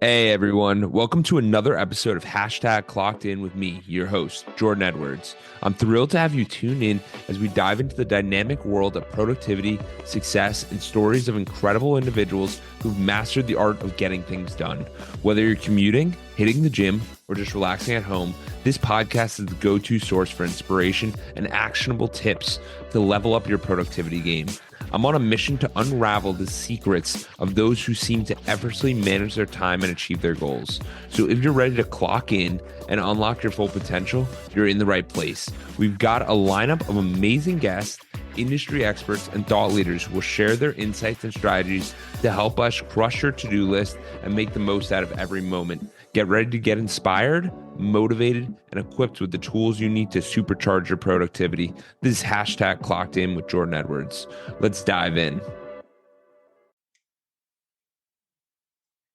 Hey everyone, welcome to another episode of Clockedin with me, your host, Jordan Edwards. I'm thrilled to have you tune in as we dive into the dynamic world of productivity, success, and stories of incredible individuals who've mastered the art of getting things done. Whether you're commuting, hitting the gym, or just relaxing at home, this podcast is the go-to source for inspiration and actionable tips to level up your productivity game. I'm on a mission to unravel the secrets of those who seem to effortlessly manage their time and achieve their goals. So if you're ready to clock in and unlock your full potential, you're in the right place. We've got a lineup of amazing guests, industry experts, and thought leaders who will share their insights and strategies to help us crush your to-do list and make the most out of every moment. Get ready to get inspired, motivated, and equipped with the tools you need to supercharge your productivity. This is Clocked In with Jordan Edwards. Let's dive in.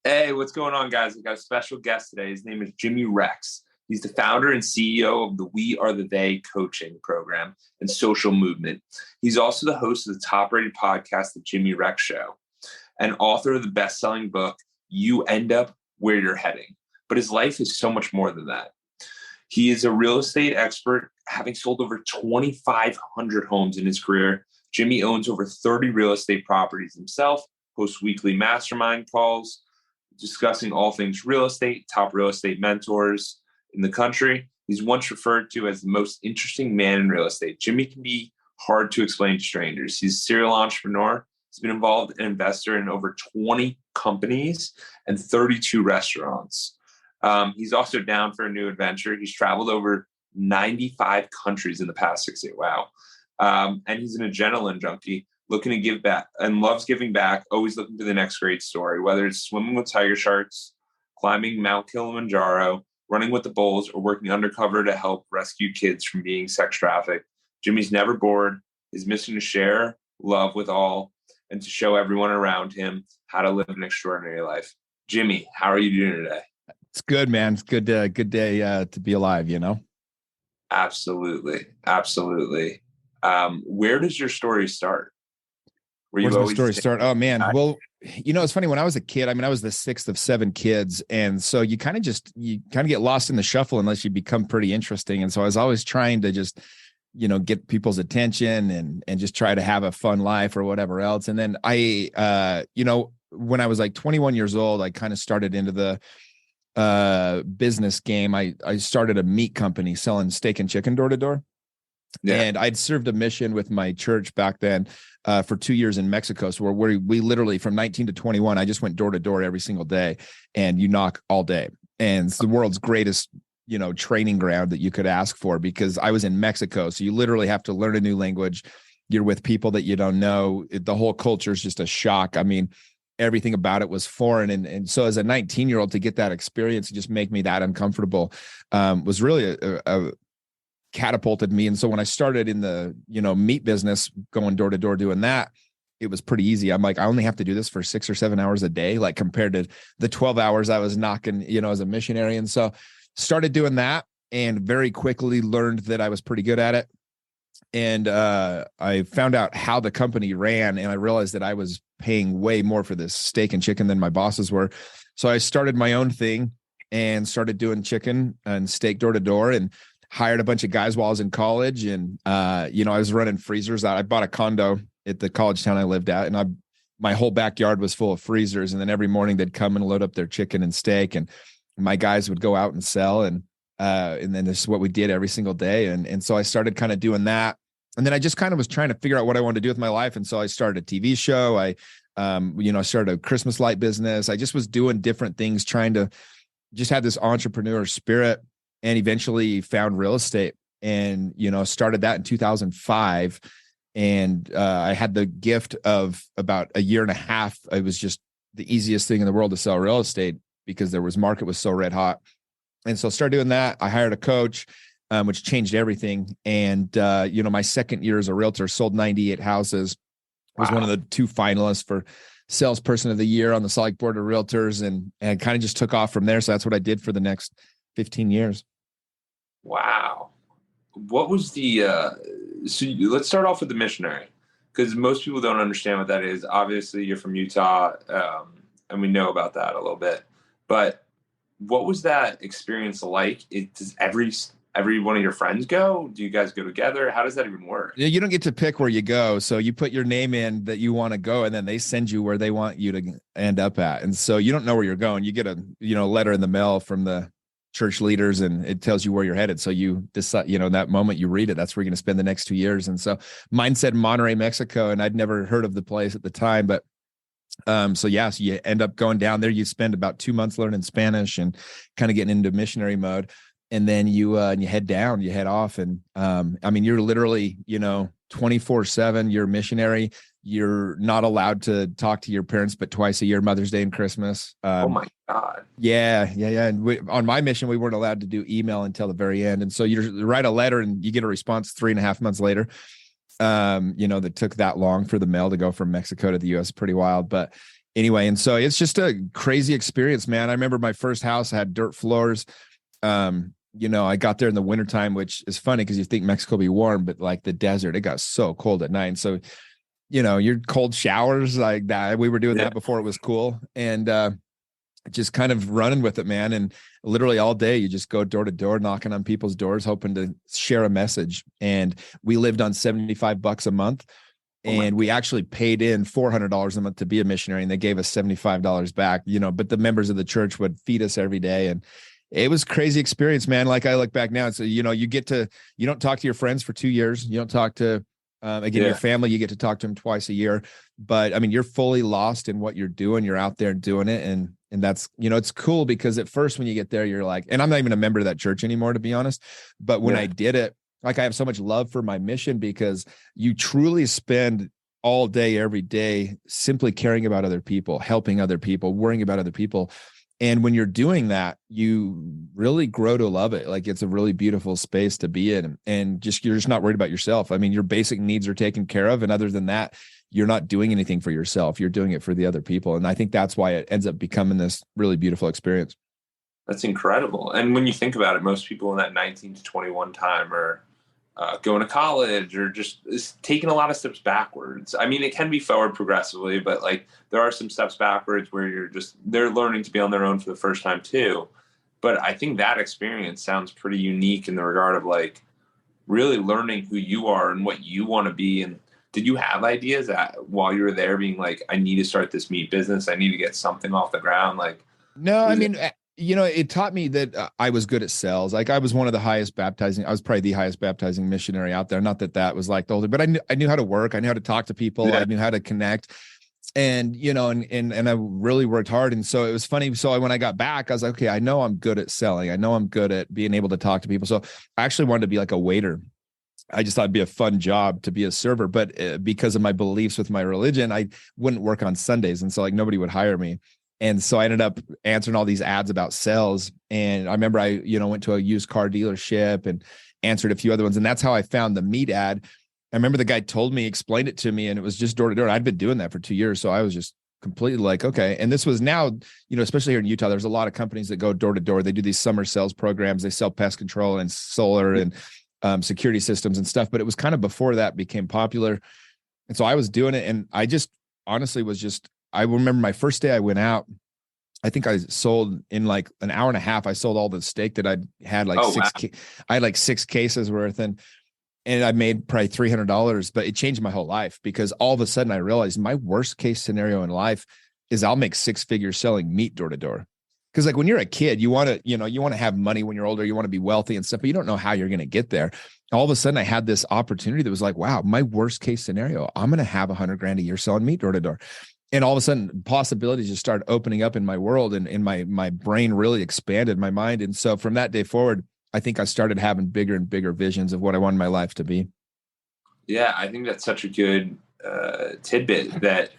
Hey, what's going on, guys? I've got a special guest today. His name is Jimmy Rex. He's the founder and CEO of the We Are the They coaching program and social movement. He's also the host of the top-rated podcast, The Jimmy Rex Show, and author of the best-selling book, You End Up Where You're Heading. But his life is so much more than that. He is a real estate expert, having sold over 2,500 homes in his career. Jimmy owns over 30 real estate properties himself, hosts weekly mastermind calls, discussing all things real estate, top real estate mentors in the country. He's once referred to as the most interesting man in real estate. Jimmy can be hard to explain to strangers. He's a serial entrepreneur. He's been involved an investor in over 20 companies and 32 restaurants. He's also down for a new adventure. He's traveled over 95 countries in the past 6 years. Wow. And he's an adrenaline junkie, looking to give back and loves giving back, always looking for the next great story, whether it's swimming with tiger sharks, climbing Mount Kilimanjaro, running with the bulls, or working undercover to help rescue kids from being sex trafficked. Jimmy's never bored. His mission is to share love with all and to show everyone around him how to live an extraordinary life. Jimmy, how are you doing today? It's good, man. It's good day to be alive, you know? Absolutely. Absolutely. Where does your story start? Where's my story start? Oh, man. Well, it's funny. When I was a kid, I was the sixth of seven kids. And so you kind of get lost in the shuffle unless you become pretty interesting. And so I was always trying to just, get people's attention and just try to have a fun life or whatever else. And then I, when I was like 21 years old, I kind of started into the business game. I started a meat company selling steak and chicken door to door. Yeah. And I'd served a mission with my church back then for 2 years in Mexico. So where we literally from 19 to 21, I just went door to door every single day, and you knock all day. And it's the world's greatest, training ground that you could ask for, because I was in Mexico. So you literally have to learn a new language. You're with people that you don't know. The whole culture is just a shock. Everything about it was foreign. And so as a 19-year-old to get that experience and just make me that uncomfortable was really a catapulted me. And so when I started in the, meat business, going door to door doing that, it was pretty easy. I'm like, I only have to do this for 6 or 7 hours a day, like compared to the 12 hours I was knocking, as a missionary. And so started doing that and very quickly learned that I was pretty good at it. And I found out how the company ran, and I realized that I was paying way more for this steak and chicken than my bosses were. So I started my own thing and started doing chicken and steak door to door, and hired a bunch of guys while I was in college. And, I was running freezers out. I bought a condo at the college town I lived at, and my whole backyard was full of freezers. And then every morning they'd come and load up their chicken and steak, and my guys would go out and sell. And then this is what we did every single day. And so I started kind of doing that. And then I just kind of was trying to figure out what I wanted to do with my life. And so I started a TV show. I started a Christmas light business. I just was doing different things, trying to just have this entrepreneur spirit, and eventually found real estate and, started that in 2005. And I had the gift of about a year and a half. It was just the easiest thing in the world to sell real estate because market was so red hot. And so I started doing that. I hired a coach, which changed everything. And, my second year as a realtor, sold 98 houses, was one of the 2 finalists for salesperson of the year on the Select Board of Realtors, and kind of just took off from there. So that's what I did for the next 15 years. Wow. What was let's start off with the missionary, because most people don't understand what that is. Obviously you're from Utah, and we know about that a little bit. But what was that experience like? Does every one of your friends go? Do you guys go together? How does that even work? Yeah, you don't get to pick where you go. So you put your name in that you want to go, and then they send you where they want you to end up at. And so you don't know where you're going. You get a, letter in the mail from the church leaders, and it tells you where you're headed. So you decide, in that moment you read it, that's where you're going to spend the next 2 years. And so mine said Monterrey, Mexico, and I'd never heard of the place at the time, but so you end up going down there. You spend about 2 months learning Spanish and kind of getting into missionary mode. And then you head down, you head off. And you're literally, 24/7, you're a missionary. You're not allowed to talk to your parents, but twice a year, Mother's Day and Christmas. Oh my God. Yeah. And on my mission, we weren't allowed to do email until the very end. And so you write a letter and you get a response 3.5 months later. That took that long for the mail to go from Mexico to the US. Pretty wild. But anyway, and so it's just a crazy experience, man. I remember my first house had dirt floors. I got there in the wintertime, which is funny because you think Mexico will be warm, but like the desert, it got so cold at night. And so, your cold showers like that. We were doing that before it was cool. And just kind of running with it, man. And literally all day you just go door to door, knocking on people's doors, hoping to share a message. And we lived on $75 a month. And we actually paid in $400 a month to be a missionary, and they gave us $75 back, but the members of the church would feed us every day. And it was a crazy experience, man. Like I look back now and so, you don't talk to your friends for 2 years. You don't talk to, your family, you get to talk to them twice a year, but you're fully lost in what you're doing. You're out there doing it. And that's, it's cool because at first when you get there, you're like, and I'm not even a member of that church anymore, to be honest. But when I did it, like I have so much love for my mission because you truly spend all day, every day, simply caring about other people, helping other people, worrying about other people. And when you're doing that, you really grow to love it. Like it's a really beautiful space to be in, and you're just not worried about yourself. Your basic needs are taken care of. And other than that, you're not doing anything for yourself. You're doing it for the other people. And I think that's why it ends up becoming this really beautiful experience. That's incredible. And when you think about it, most people in that 19 to 21 time are going to college or just taking a lot of steps backwards. It can be forward progressively, but like there are some steps backwards where they're learning to be on their own for the first time too. But I think that experience sounds pretty unique in the regard of like really learning who you are and what you want to be. And did you have ideas while you were there being like, I need to start this meat business. I need to get something off the ground. Like, no, it taught me that I was good at sales. Like I was one of the highest baptizing. I was probably the highest baptizing missionary out there. Not that was like the older, but I knew how to work. I knew how to talk to people. Yeah. I knew how to connect. And, and I really worked hard. And so it was funny. So when I got back, I was like, okay, I know I'm good at selling. I know I'm good at being able to talk to people. So I actually wanted to be like a waiter. I just thought it'd be a fun job to be a server, but because of my beliefs with my religion, I wouldn't work on Sundays. And so like nobody would hire me. And so I ended up answering all these ads about sales. And I remember I, went to a used car dealership and answered a few other ones. And that's how I found the meat ad. I remember the guy explained it to me, and it was just door to door. I'd been doing that for 2 years. So I was just completely like, okay. And this was now, especially here in Utah, there's a lot of companies that go door to door. They do these summer sales programs. They sell pest control and solar and security systems and stuff. But it was kind of before that became popular. And so I was doing it. And I just honestly I remember my first day I went out, I think I sold in like an hour and a half. I sold all the steak that I'd had I had like 6 cases worth, and I made probably $300, but it changed my whole life because all of a sudden I realized my worst case scenario in life is I'll make 6 figures selling meat door to door. Cause like when you're a kid, you want to have money when you're older, you want to be wealthy and stuff, but you don't know how you're going to get there. All of a sudden I had this opportunity that was like, wow, my worst case scenario, I'm going to have $100,000 a year selling meat door to door. And all of a sudden possibilities just started opening up in my world, and my brain really expanded my mind. And so from that day forward, I think I started having bigger and bigger visions of what I wanted my life to be. Yeah, I think that's such a good tidbit that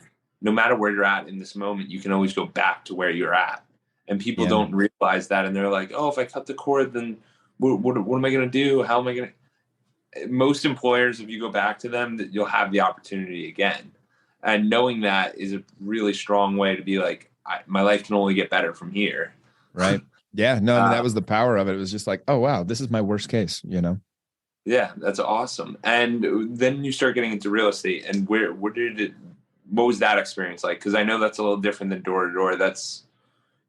no matter where you're at in this moment, you can always go back to where you're at. And people don't realize that. And they're like, oh, if I cut the cord, then what am I going to do? How am I going to? Most employers, if you go back to them, that you'll have the opportunity again. And knowing that is a really strong way to be like, my life can only get better from here. Right. Yeah. No, that was the power of it. It was just like, oh, wow, this is my worst case, Yeah, that's awesome. And then you start getting into real estate, and what was that experience like? Because I know that's a little different than door to door. That's,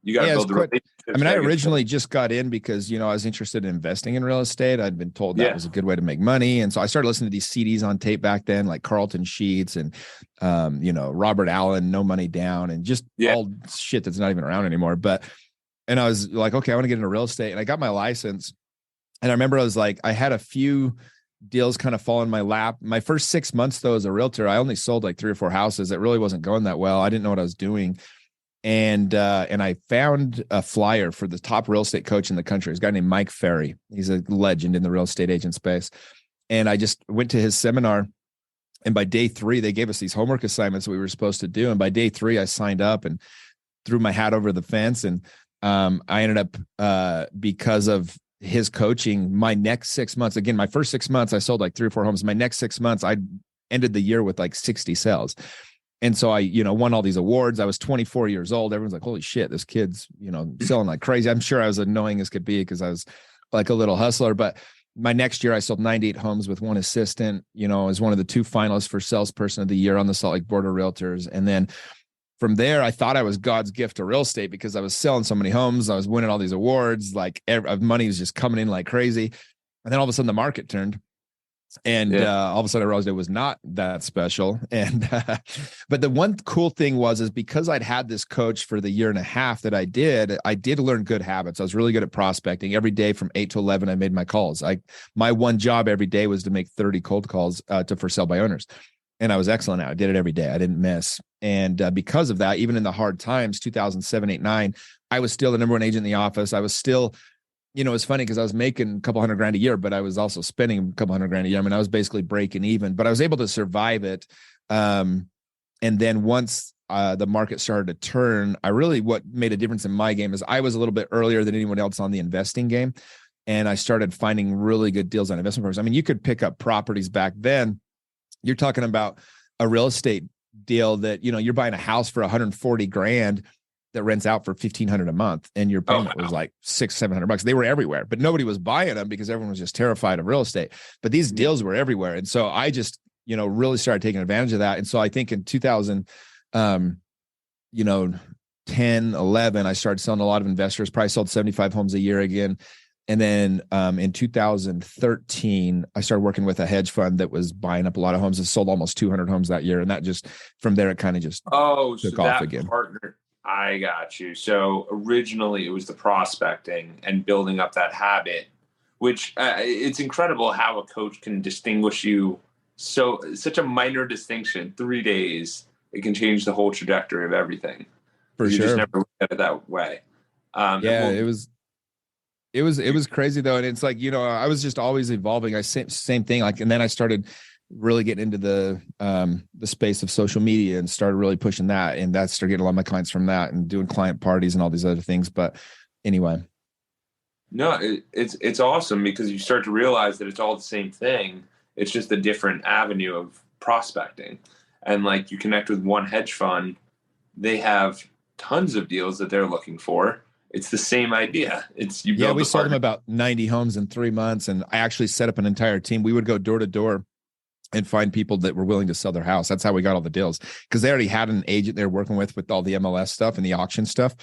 You got to build the relationships. I mean, I originally just got in because, I was interested in investing in real estate. I'd been told that was a good way to make money. And so I started listening to these CDs on tape back then, like Carlton Sheets and, Robert Allen, No Money Down, and just all shit that's not even around anymore. And I was like, okay, I want to get into real estate. And I got my license. And I remember I had a few deals kind of fall in my lap. My first 6 months, though, as a realtor, I only sold like 3 or 4 houses. It really wasn't going that well. I didn't know what I was doing. And I found a flyer for the top real estate coach in the country. This guy named Mike Ferry. He's a legend in the real estate agent space. And I just went to his seminar. And by day 3, they gave us these homework assignments that we were supposed to do. And by day 3, I signed up and threw my hat over the fence. And I ended up, because of his coaching, my next 6 months, again, my first 6 months, I sold like 3 or 4 homes. My next 6 months, I ended the year with like 60 sales. And so I, won all these awards. I was 24 years old. Everyone's like, holy shit, this kid's, selling like crazy. I'm sure I was annoying as could be because I was like a little hustler. But my next year, I sold 98 homes with 1 assistant, I was one of the 2 finalists for salesperson of the year on the Salt Lake Board of Realtors. And then from there, I thought I was God's gift to real estate because I was selling so many homes. I was winning all these awards. Like money was just coming in like crazy. And then all of a sudden the market turned. And all of a sudden I realized it was not that special. And but the one cool thing is because I'd had this coach for the year and a half that I did learn good habits. I was really good at prospecting. Every day from 8 to 11, I made my calls. My one job every day was to make 30 cold calls to for sale by owners. And I was excellent at it. I did it every day. I didn't miss. And because of that, even in the hard times, 2007, 8, 9, I was still the number 1 agent in the office. I was still, it's funny because I was making a couple $100,000 a year, but I was also spending a couple $100,000 a year. I mean, I was basically breaking even, but I was able to survive it. And then once the market started to turn, what made a difference in my game is I was a little bit earlier than anyone else on the investing game. And I started finding really good deals on investment programs. I mean, you could pick up properties back then. You're talking about a real estate deal that, you're buying a house for $140,000 that rents out for $1,500 a month. And your payment was like $600-700. They were everywhere, but nobody was buying them because everyone was just terrified of real estate. But these deals were everywhere. And so I just, really started taking advantage of that. And so I think in 2000, 10, 11, I started selling a lot of investors, probably sold 75 homes a year again. And then in 2013, I started working with a hedge fund that was buying up a lot of homes and sold almost 200 homes that year. And that just, from there, it kind of just took off again. Partner, I got you. So originally it was the prospecting and building up that habit, which it's incredible how a coach can distinguish you. Such a minor distinction, 3 days, it can change the whole trajectory of everything. For you sure. just never look at it that way. It was crazy though. And it's like, I was just always evolving. Same thing. And then I started really getting into the space of social media and started really pushing that. And that started getting a lot of my clients from that and doing client parties and all these other things. But anyway. No, it's awesome because you start to realize that it's all the same thing. It's just a different avenue of prospecting. And like you connect with one hedge fund, they have tons of deals that they're looking for. It's the same idea. We sold them about 90 homes in 3 months. And I actually set up an entire team. We would go door to door and find people that were willing to sell their house. That's how we got all the deals because they already had an agent they were working with all the MLS stuff and the auction stuff,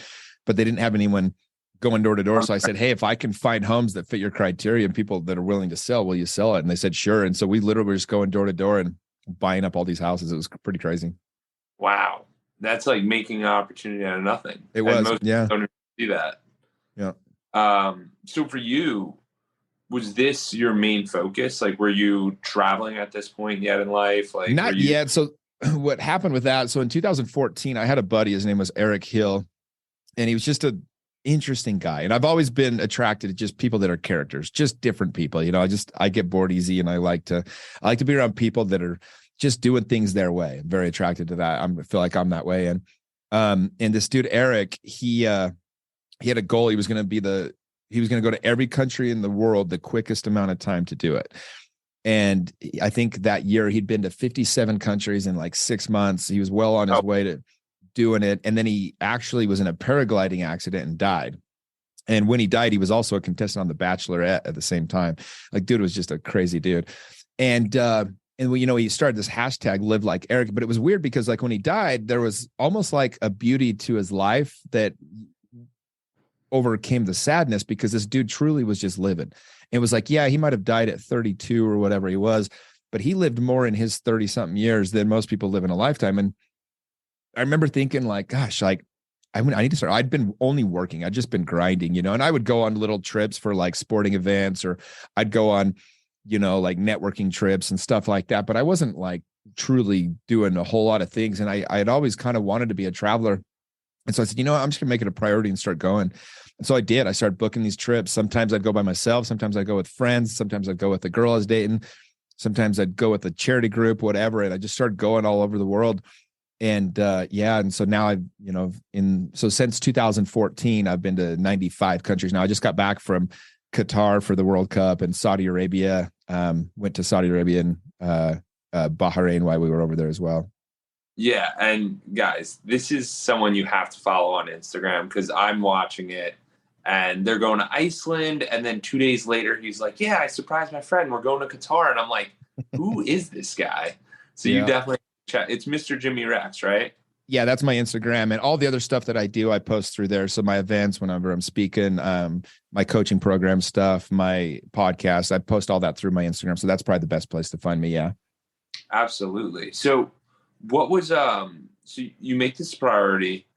but they didn't have anyone going door to door. So I said, hey, if I can find homes that fit your criteria and people that are willing to sell, will you sell it? And they said, sure. And so we literally were just going door to door and buying up all these houses. It was pretty crazy. Wow. That's like making an opportunity out of nothing. It was. Most people don't see that. Yeah. So for you, was this your main focus? Like, were you traveling at this point yet in life? Like, not yet. So what happened with that? So in 2014, I had a buddy, his name was Eric Hill, and he was just an interesting guy. And I've always been attracted to just people that are characters, just different people. I get bored easy, and I like to be around people that are just doing things their way. I'm very attracted to that. I feel like I'm that way. And this dude, Eric, he had a goal. He was going to go to every country in the world the quickest amount of time to do it. And I think that year he'd been to 57 countries in like 6 months. He was well on his way to doing it. And then he actually was in a paragliding accident and died. And when he died, he was also a contestant on The Bachelorette at the same time. Like, dude was just a crazy dude. And he started this hashtag Live Like Eric, but it was weird because like when he died, there was almost like a beauty to his life that overcame the sadness because this dude truly was just living. It was like, yeah, he might have died at 32 or whatever he was, but he lived more in his 30 something years than most people live in a lifetime. And I remember thinking like, gosh, like I need to start. I'd been only working. I'd just been grinding, and I would go on little trips for like sporting events, or I'd go on, like networking trips and stuff like that. But I wasn't like truly doing a whole lot of things. And I had always kind of wanted to be a traveler. And so I said, I'm just gonna make it a priority and start going. And so I did. I started booking these trips. Sometimes I'd go by myself. Sometimes I'd go with friends. Sometimes I'd go with the girl I was dating. Sometimes I'd go with a charity group, whatever. And I just started going all over the world. And and so now since 2014, I've been to 95 countries now. I just got back from Qatar for the World Cup and Saudi Arabia. Went to Saudi Arabia and Bahrain while we were over there as well. Yeah, and guys, this is someone you have to follow on Instagram because I'm watching it, and they're going to Iceland, and then 2 days later, he's like, "Yeah, I surprised my friend. We're going to Qatar," and I'm like, "Who is this guy?" So you definitely. It's Mr. Jimmy Rex, right? Yeah, that's my Instagram, and all the other stuff that I do, I post through there. So my events, whenever I'm speaking, my coaching program stuff, my podcast, I post all that through my Instagram. So that's probably the best place to find me. Yeah, absolutely. So what was so you make this priority?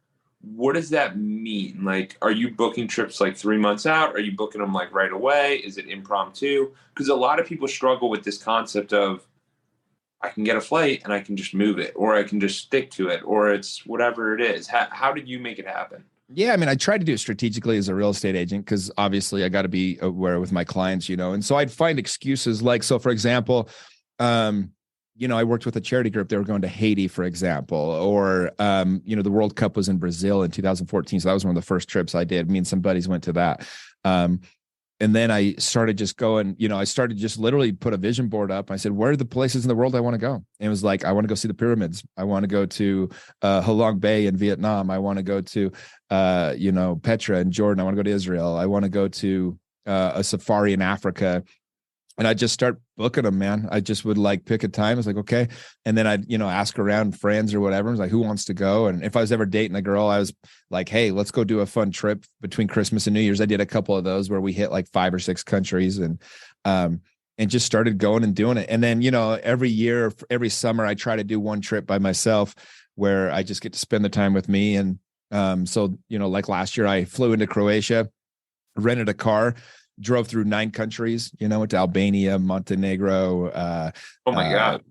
What does that mean? Like, are you booking trips like 3 months out? Are you booking them like right away? Is it impromptu? Because a lot of people struggle with this concept of, I can get a flight and I can just move it, or I can just stick to it, or it's whatever it is. How did you make it happen? Yeah, I mean, I try to do it strategically as a real estate agent because obviously I got to be aware with my clients, and so I'd find excuses like, so for example, I worked with a charity group. They were going to Haiti, for example, or, the World Cup was in Brazil in 2014. So that was one of the first trips I did. Me and some buddies went to that. And then I started just going, I started just literally put a vision board up. I said, where are the places in the world I want to go? And it was like, I want to go see the pyramids. I want to go to Halong Bay in Vietnam. I want to go to, Petra in Jordan. I want to go to Israel. I want to go to a safari in Africa. And I just start booking them, man. I just would like pick a time. It's like, okay. And then I'd, ask around friends or whatever. It's like, who wants to go? And if I was ever dating a girl, I was like, hey, let's go do a fun trip between Christmas and New Year's. I did a couple of those where we hit like 5 or 6 countries and just started going and doing it. And then, every year, every summer, I try to do one trip by myself where I just get to spend the time with me. And so, like last year, I flew into Croatia, rented a car, drove through 9 countries, went to Albania, Montenegro. Oh my God.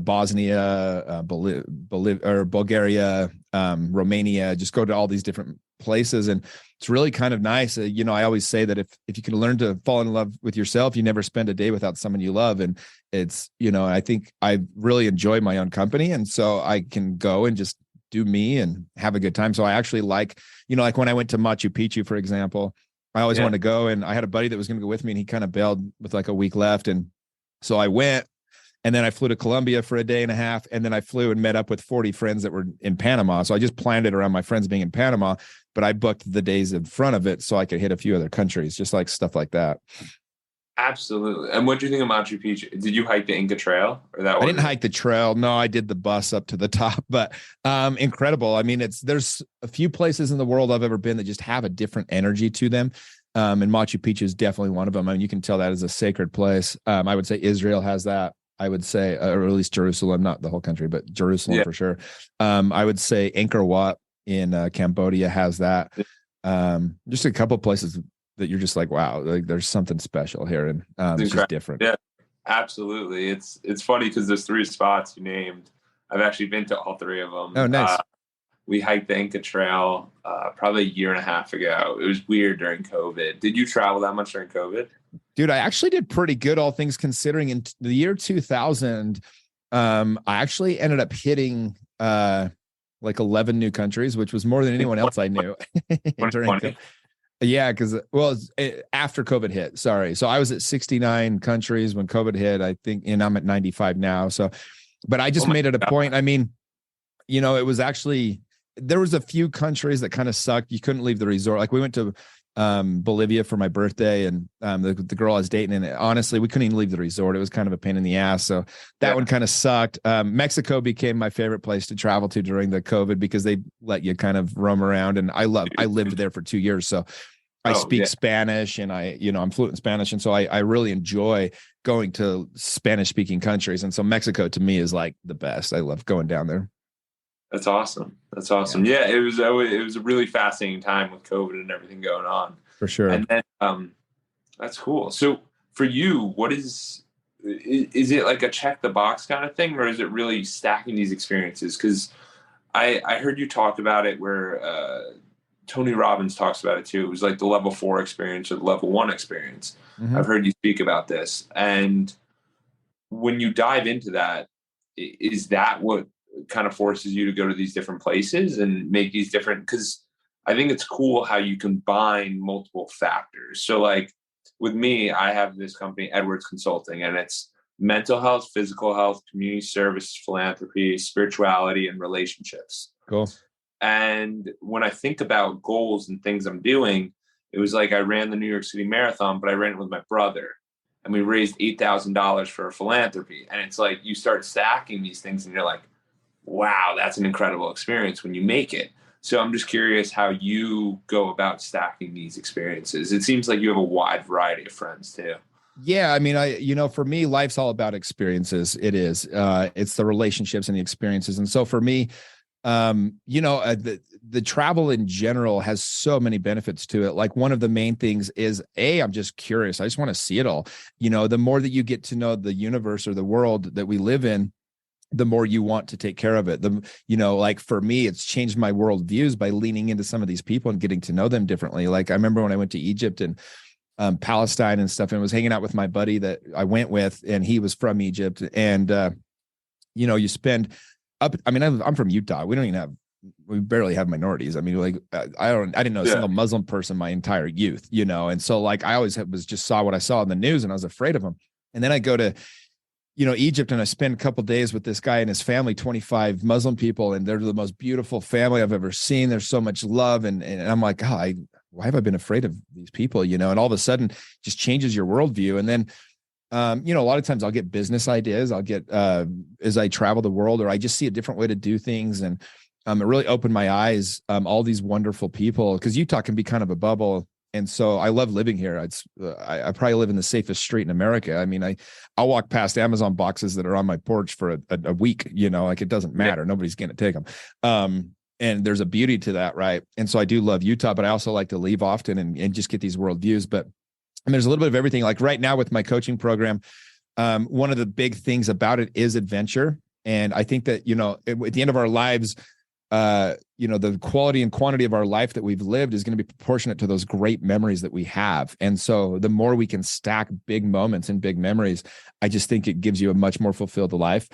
Bosnia, Bulgaria, Romania, just go to all these different places. And it's really kind of nice. I always say that if you can learn to fall in love with yourself, you never spend a day without someone you love. And it's, I think I really enjoy my own company. And so I can go and just do me and have a good time. So I actually like when I went to Machu Picchu, for example, I always wanted to go, and I had a buddy that was going to go with me, and he kind of bailed with like a week left. And so I went, and then I flew to Colombia for a day and a half. And then I flew and met up with 40 friends that were in Panama. So I just planned it around my friends being in Panama, but I booked the days in front of it so I could hit a few other countries, just like stuff like that. Absolutely. And what do you think of Machu Picchu? Did you hike the Inca Trail, or that? I didn't hike the trail. No, I did the bus up to the top, but incredible. I mean, there's a few places in the world I've ever been that just have a different energy to them. And Machu Picchu is definitely one of them. I mean, you can tell that is a sacred place. I would say Israel has that. I would say, or at least Jerusalem, not the whole country, but Jerusalem for sure. I would say Angkor Wat in Cambodia has that. Just a couple of places that you're just like, wow, like there's something special here, and it's just different. Yeah, absolutely. It's funny because there's 3 spots you named. I've actually been to all 3 of them. Oh, nice. We hiked the Inca Trail probably a year and a half ago. It was weird during COVID. Did you travel that much during COVID? Dude, I actually did pretty good, all things considering. In the year 2000, I actually ended up hitting like 11 new countries, which was more than anyone else I knew. Yeah, because after COVID hit, sorry. So I was at 69 countries when COVID hit, I think, and I'm at 95 now. So, but I just made it a point. I mean, it was actually there was a few countries that kind of sucked. You couldn't leave the resort. Like we went to Bolivia for my birthday, and the girl I was dating, and honestly, we couldn't even leave the resort. It was kind of a pain in the ass. So that one kind of sucked. Mexico became my favorite place to travel to during the COVID because they let you kind of roam around. And I lived there for 2 years. So I speak Spanish, and I'm fluent in Spanish. And so I really enjoy going to Spanish speaking countries. And so Mexico to me is like the best. I love going down there. That's awesome. That's awesome. Yeah, it was a really fascinating time with COVID and everything going on. For sure. And then that's cool. So for you, what is it like a check the box kind of thing, or is it really stacking these experiences? Because I heard you talk about it where Tony Robbins talks about it too. It was like the level 4 experience or the level 1 experience. Mm-hmm. I've heard you speak about this. And when you dive into that, is that what kind of forces you to go to these different places and make these different, because I think it's cool how you combine multiple factors. So like with me, I have this company, Edwards Consulting, and it's mental health, physical health, community service, philanthropy, spirituality, and relationships. Cool. And when I think about goals and things I'm doing, it was like I ran the New York City Marathon, but I ran it with my brother, and we raised $8,000 for philanthropy. And it's like you start stacking these things and you're like, wow, that's an incredible experience when you make it. So I'm just curious how you go about stacking these experiences. It seems like you have a wide variety of friends too. Yeah. I mean, for me, life's all about experiences. It is. It's the relationships and the experiences. And so for me, the travel in general has so many benefits to it. Like one of the main things is I'm just curious. I just want to see it all. The more that you get to know the universe or the world that we live in, the more you want to take care of it. Like for me, it's changed my worldviews by leaning into some of these people and getting to know them differently. Like I remember when I went to Egypt and Palestine and stuff, and was hanging out with my buddy that I went with, and he was from Egypt. And, you spend up, I mean, I'm from Utah. We barely have minorities. I mean, like I didn't know a single Muslim person my entire youth, and so like I always saw what I saw in the news, and I was afraid of them. And then I go to Egypt, and I spend a couple days with this guy and his family, 25 Muslim people, and they're the most beautiful family I've ever seen. There's so much love. And I'm like, why have I been afraid of these people? And all of a sudden just changes your worldview. And then, a lot of times I'll get business ideas. I'll get, as I travel the world, or I just see a different way to do things. And it really opened my eyes, all these wonderful people, because Utah can be kind of a bubble. And so I love living here. I probably live in the safest street in America. I mean, I'll walk past Amazon boxes that are on my porch for a week, like it doesn't matter. Nobody's going to take them. And there's a beauty to that. Right. And so I do love Utah, but I also like to leave often and just get these worldviews. But there's a little bit of everything. Like right now with my coaching program, one of the big things about it is adventure. And I think that, at the end of our lives, the quality and quantity of our life that we've lived is going to be proportionate to those great memories that we have. And so the more we can stack big moments and big memories, I just think it gives you a much more fulfilled life.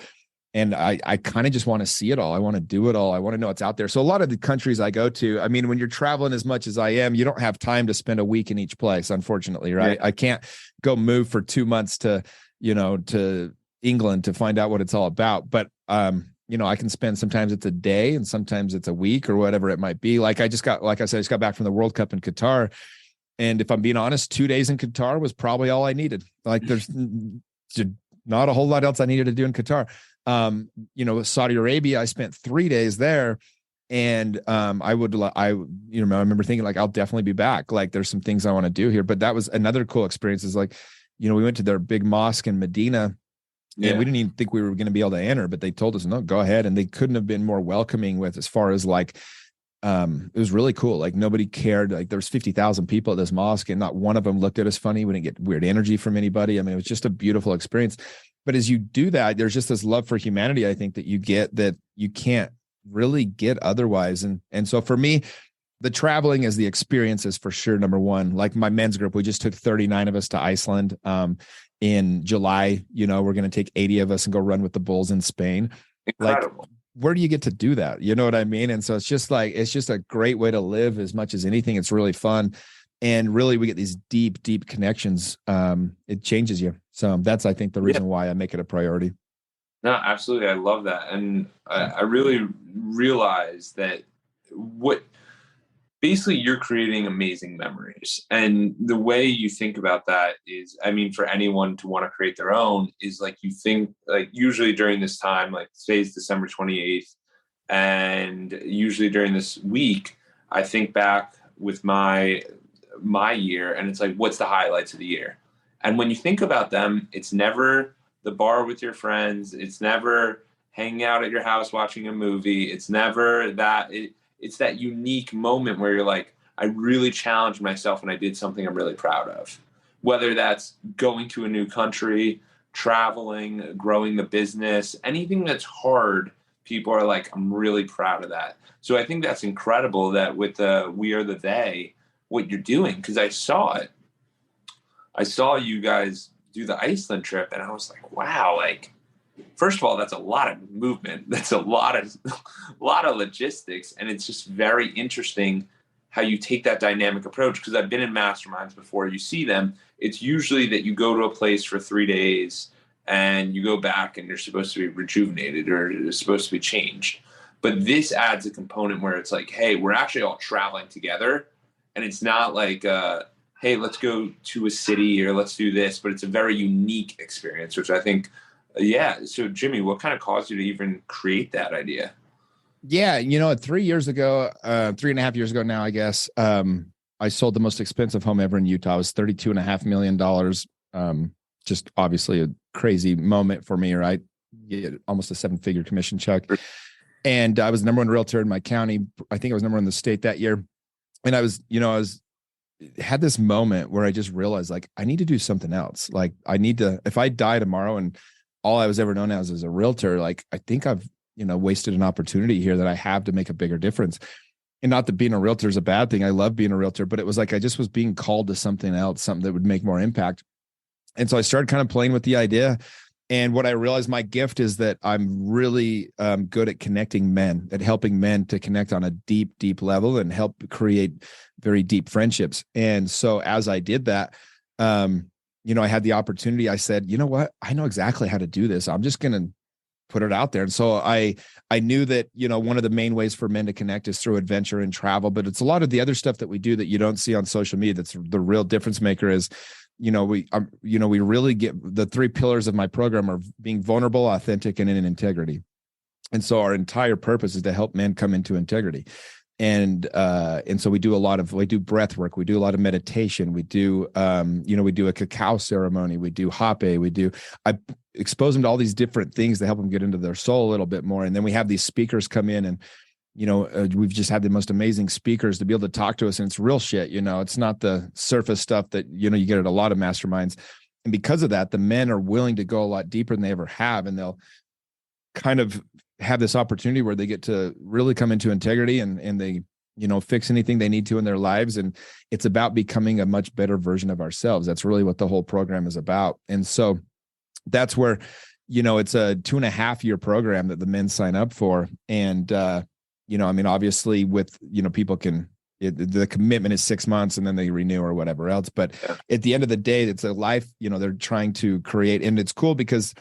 And I kind of just want to see it all. I want to do it all. I want to know what's out there. So a lot of the countries I go to, I mean, when you're traveling as much as I am, you don't have time to spend a week in each place, unfortunately, right? Yeah. I can't go move for 2 months to England to find out what it's all about. But, I can spend, sometimes it's a day and sometimes it's a week or whatever it might be. Like I just got back from the World Cup in Qatar. And if I'm being honest, 2 days in Qatar was probably all I needed. Like there's not a whole lot else I needed to do in Qatar. With Saudi Arabia, I spent 3 days there. And I remember thinking like, I'll definitely be back. Like there's some things I want to do here. But that was another cool experience, is like, we went to their big mosque in Medina. Yeah. And we didn't even think we were going to be able to enter, but they told us, no, go ahead. And they couldn't have been more welcoming with, as far as like, it was really cool. Like nobody cared. Like there's 50,000 people at this mosque and not one of them looked at us funny. We didn't get weird energy from anybody. I mean, it was just a beautiful experience. But as you do that, there's just this love for humanity, I think, that you get that you can't really get otherwise. And so for me, the traveling is the experiences for sure. Number one, like my men's group, we just took 39 of us to Iceland. In July, we're going to take 80 of us and go run with the bulls in Spain. Incredible. Like, where do you get to do that? You know what I mean? And so it's just a great way to live as much as anything. It's really fun. And really we get these deep, deep connections. It changes you. So that's, I think, the reason why I make it a priority. No, absolutely. I love that. And I really realize that what basically you're creating amazing memories. And the way you think about that is, I mean, for anyone to want to create their own is like, you think like usually during this time, like today's December 28th. And usually during this week, I think back with my year and it's like, what's the highlights of the year? And when you think about them, it's never the bar with your friends. It's never hanging out at your house watching a movie. It's never that. It's that unique moment where you're like, I really challenged myself and I did something I'm really proud of. Whether that's going to a new country, traveling, growing the business, anything that's hard, people are like, I'm really proud of that. So I think that's incredible that with the We Are the They, what you're doing, because I saw it. I saw you guys do the Iceland trip and I was like, wow, like, first of all, that's a lot of movement. That's a lot of logistics. And it's just very interesting how you take that dynamic approach. Because I've been in masterminds before, you see them. It's usually that you go to a place for 3 days and you go back and you're supposed to be rejuvenated or it's supposed to be changed. But this adds a component where it's like, hey, we're actually all traveling together. And it's not like, hey, let's go to a city or let's do this. But it's a very unique experience, which I think, yeah. So Jimmy, what kind of caused you to even create that idea? Yeah. 3 years ago, 3.5 years ago now, I guess, I sold the most expensive home ever in Utah. It was $32.5 million. Just obviously a crazy moment for me, right? Almost a 7-figure commission check. And I was the number 1 realtor in my county. I think I was number 1 in the state that year. And I had this moment where I just realized, like, I need to do something else. Like, I need to, if I die tomorrow and all I was ever known as a realtor, like, I think I've, wasted an opportunity here that I have to make a bigger difference. And not that being a realtor is a bad thing. I love being a realtor, but it was like, I just was being called to something else, something that would make more impact. And so I started kind of playing with the idea. And what I realized, my gift is that I'm really good at connecting men, at helping men to connect on a deep, deep level and help create very deep friendships. And so as I did that, I had the opportunity. I said, you know what? I know exactly how to do this. I'm just going to put it out there. And so I knew that, one of the main ways for men to connect is through adventure and travel, but it's a lot of the other stuff that we do that you don't see on social media. That's the real difference maker is, we really get the 3 pillars of my program are being vulnerable, authentic, and in integrity. And so our entire purpose is to help men come into integrity. And so we do breath work. We do a lot of meditation. We do, we do a cacao ceremony. We do hape. I expose them to all these different things to help them get into their soul a little bit more. And then we have these speakers come in and, we've just had the most amazing speakers to be able to talk to us. And it's real shit. It's not the surface stuff that, you get at a lot of masterminds. And because of that, the men are willing to go a lot deeper than they ever have. And they'll kind of have this opportunity where they get to really come into integrity and they, fix anything they need to in their lives. And it's about becoming a much better version of ourselves. That's really what the whole program is about. And so that's where, it's a 2.5-year program that the men sign up for. And, obviously with, people the commitment is 6 months and then they renew or whatever else. But at the end of the day, it's a life, they're trying to create. And it's cool because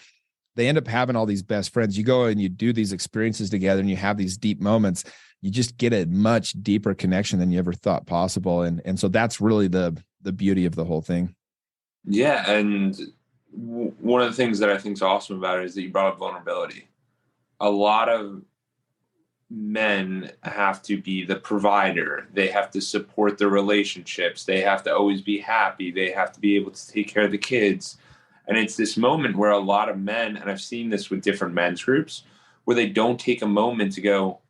they end up having all these best friends. You go and you do these experiences together and you have these deep moments. You just get a much deeper connection than you ever thought possible. And so that's really the beauty of the whole thing. Yeah. And one of the things that I think is awesome about it is that you brought up vulnerability. A lot of men have to be the provider. They have to support the relationships. They have to always be happy. They have to be able to take care of the kids. And it's this moment where a lot of men, and I've seen this with different men's groups, where they don't take a moment to go,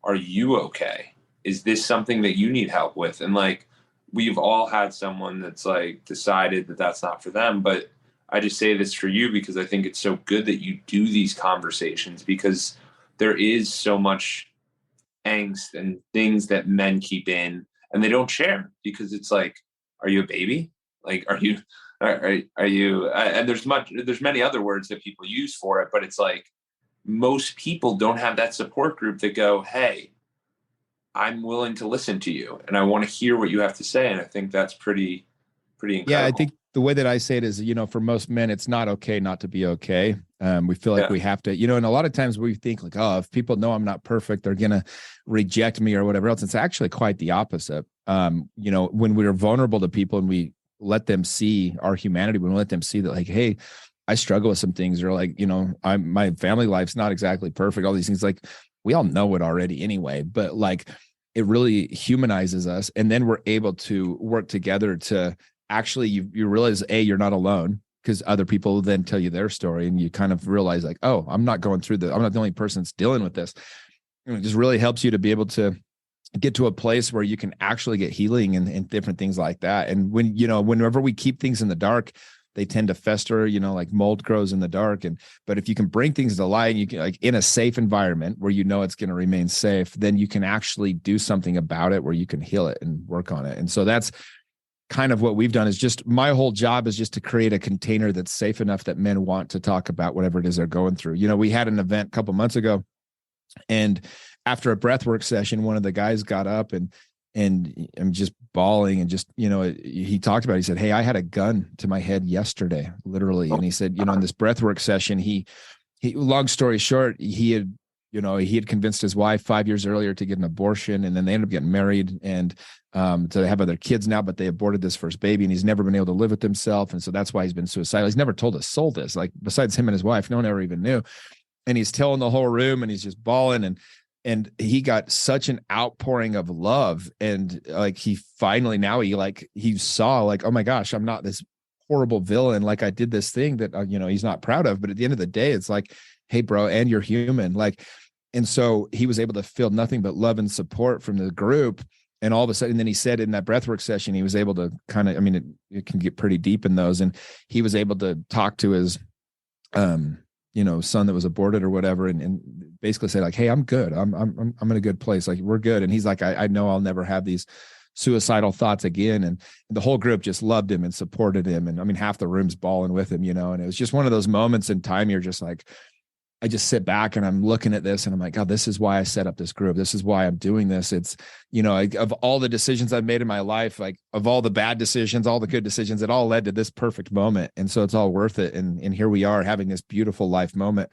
are you okay? Is this something that you need help with? And like, we've all had someone that's like decided that that's not for them. But I just say this for you because I think it's so good that you do these conversations, because there is so much angst and things that men keep in and they don't share, because it's like, are you a baby? Like, are you, and there's many other words that people use for it, but it's like, most people don't have that support group that go, hey, I'm willing to listen to you and I want to hear what you have to say. And I think that's pretty incredible. Yeah, I think the way that I say it is, for most men, it's not okay not to be okay. We feel like we have to, and a lot of times we think like, oh, if people know I'm not perfect, they're going to reject me or whatever else. It's actually quite the opposite. When we're vulnerable to people and we let them see our humanity, when we let them see that like, hey, I struggle with some things, or like, my family life's not exactly perfect. All these things, like we all know it already anyway, but like it really humanizes us. And then we're able to work together to actually, you realize, you're not alone, because other people then tell you their story and you kind of realize like, oh, I'm not going through I'm not the only person that's dealing with this. And it just really helps you to be able to get to a place where you can actually get healing and different things like that. And whenever we keep things in the dark, they tend to fester, like mold grows in the dark. But if you can bring things to light and you can, like, in a safe environment where it's going to remain safe, then you can actually do something about it where you can heal it and work on it. And so that's kind of what we've done. Is just, my whole job is just to create a container that's safe enough that men want to talk about whatever it is they're going through. We had an event a couple months ago, and after a breathwork session, one of the guys got up and I'm just bawling, and just, he talked about it. He said, hey, I had a gun to my head yesterday, literally. And he said, in this breathwork session, he long story short, he had convinced his wife 5 years earlier to get an abortion, and then they ended up getting married and to have other kids now, but they aborted this first baby, and he's never been able to live with himself. And so that's why he's been suicidal. He's never told a soul this, like besides him and his wife, no one ever even knew. And he's telling the whole room, and he's just bawling, and he got such an outpouring of love. And like, he finally, now he saw like, oh my gosh, I'm not this horrible villain. Like, I did this thing that, he's not proud of, but at the end of the day, it's like, hey bro, and you're human. Like, and so he was able to feel nothing but love and support from the group. And all of a sudden, then he said in that breathwork session, he was able to kind of, it can get pretty deep in those. And he was able to talk to his, son that was aborted or whatever, and basically say like, hey, I'm good. I'm in a good place. Like, we're good. And he's like, I know I'll never have these suicidal thoughts again. And the whole group just loved him and supported him. And half the room's bawling with him, and it was just one of those moments in time. You're just like, I just sit back and I'm looking at this and I'm like, God, this is why I set up this group. This is why I'm doing this. It's, of all the decisions I've made in my life, like of all the bad decisions, all the good decisions, it all led to this perfect moment. And so it's all worth it. And here we are having this beautiful life moment.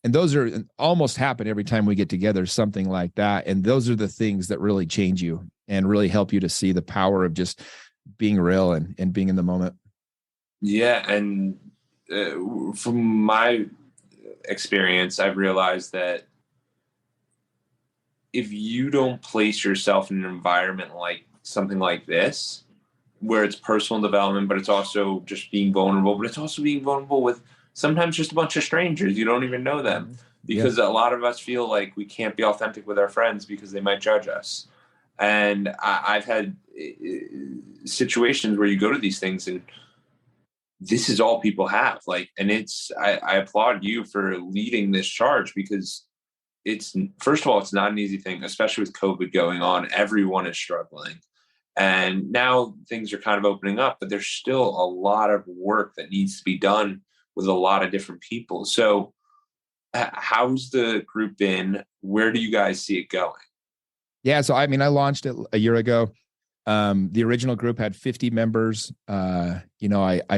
And those are almost happen every time we get together, something like that. And those are the things that really change you and really help you to see the power of just being real and being in the moment. Yeah. And from my experience, I've realized that if you don't place yourself in an environment like something like this, where it's personal development, but it's also just being vulnerable, but it's also being vulnerable with sometimes just a bunch of strangers. You don't even know them, because a lot of us feel like we can't be authentic with our friends because they might judge us. And I've had situations where you go to these things and this is all people have. Like, and I applaud you for leading this charge, because it's, first of all, it's not an easy thing, especially with COVID going on. Everyone is struggling. And now things are kind of opening up, but there's still a lot of work that needs to be done with a lot of different people. So how's the group been? Where do you guys see it going? Yeah. So, I launched it a year ago. The original group had 50 members. I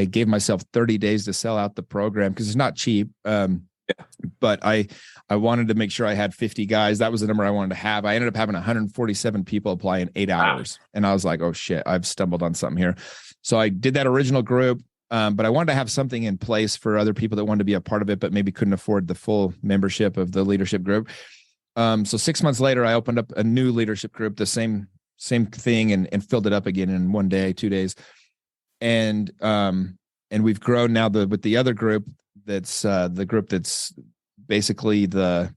gave myself 30 days to sell out the program because it's not cheap. But I wanted to make sure I had 50 guys. That was the number I wanted to have. I ended up having 147 people apply in 8 hours. And I was like, oh shit, I've stumbled on something here. So I did that original group. But I wanted to have something in place for other people that wanted to be a part of it, but maybe couldn't afford the full membership of the leadership group. So 6 months later, I opened up a new leadership group, the same thing, and filled it up again in 1 day, 2 days. And we've grown now with the other group. That's the group that's basically the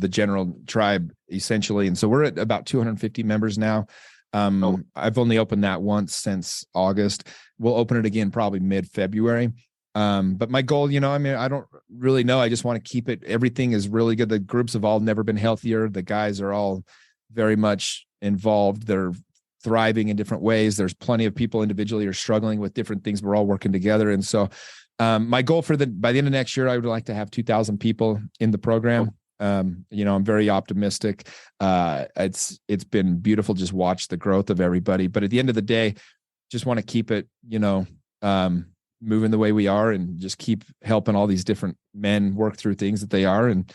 general tribe essentially. And so we're at about 250 members now. I've only opened that once since August. We'll open it again probably mid-February. But my goal, I don't really know. I just want to keep it. Everything is really good. The groups have all never been healthier. The guys are all very much involved. They're thriving in different ways. There's plenty of people individually are struggling with different things. We're all working together. And so my goal by the end of next year, I would like to have 2,000 people in the program. I'm very optimistic. It's been beautiful. Just watch the growth of everybody. But at the end of the day, just want to keep it, moving the way we are and just keep helping all these different men work through things that they are. And